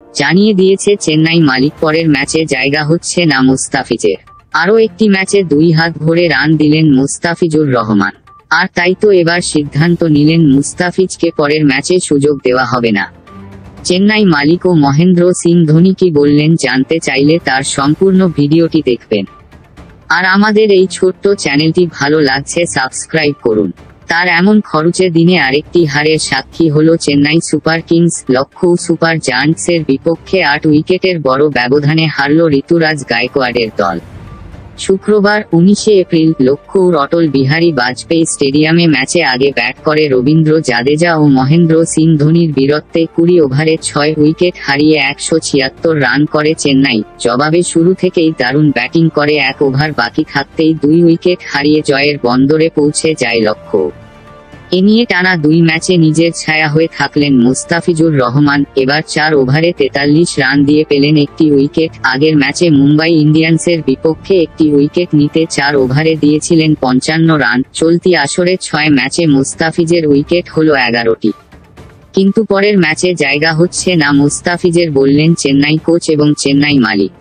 জানিয়ে দিয়েছে চেন্নাই মালিক পরের ম্যাচে জায়গা হচ্ছে না মুস্তাফিজের। আরও একটি ম্যাচে 2 হাত ভরে রান দিলেন মুস্তাফিজুর রহমান। আর তাই তো এবার সিদ্ধান্ত নিলেন মুস্তাফিজকে পরের ম্যাচে সুযোগ দেওয়া হবে না। চেন্নাই মালিক ও মহেন্দ্র সিং ধোনি কি বললেন জানতে চাইলে তার সম্পূর্ণ ভিডিওটি দেখবেন। আর আমাদের এই ছোট্ট চ্যানেলটি ভালো লাগছে সাবস্ক্রাইব করুন। তার এমন খরচে দিনে আরেকটি হারের সাক্ষী হলো Chennai super kings. Lucknow super জায়ান্টসের বিপক্ষে 8 উইকেটের বড় ব্যবধানে হারল ঋতুরাজ গায়কোয়াড়ের দল। শুক্রবার 19 এপ্রিল লখনৌর অটল বিহারী বাজপেয়ী স্টেডিয়ামে ম্যাচে আগে ব্যাট করে রবীন্দ্র জাদেজা ও মহেন্দ্র সিং ধোনির বীরত্বে 20 ওভারে 6 উইকেট হারিয়ে 176 রান করে চেন্নাই। জবাবে শুরু থেকেই দারুণ ব্যাটিং করে 1 ওভার বাকি থাকতেই 2 উইকেট হারিয়ে জয়ের বন্দরে পৌঁছে যায় লখনৌ। এ নিয়ে টানা 2 ম্যাচে নিজের ছায়া হয়ে থাকলেন মুস্তাফিজুর রহমান। এবার 4 ওভারে 43 রান দিয়ে পেলেন একটি উইকেট। আগের ম্যাচে মুম্বাই ইন্ডিয়ান্সের বিপক্ষে একটি উইকেট নিতে 4 ওভারে দিয়েছিলেন 55 রান। চলতি আসরে 6 ম্যাচে মুস্তাফিজের উইকেট হলো 11টি। কিন্তু পরের ম্যাচে জায়গা হচ্ছে না মুস্তাফিজের বললেন চেন্নাই কোচ এবং চেন্নাই মালিক।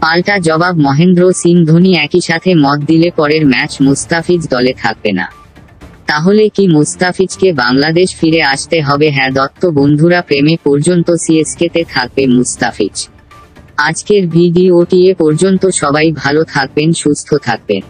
পাল্টা জবাব মহেন্দ্র সিং ধোনি একই সাথে মত দিলে পরের ম্যাচ মুস্তাফিজ দলে থাকবে না। তাহলে কি মুস্তাফিজকে বাংলাদেশ ফিরে আসতে হবে? হ্যাঁ দত্ত বন্ধুরা, প্রেমে পর্যন্ত সিএসকেতে থাকবে মুস্তাফিজ। আজকের ভিডিওটি এ পর্যন্ত। সবাই ভালো থাকবেন, সুস্থ থাকবেন।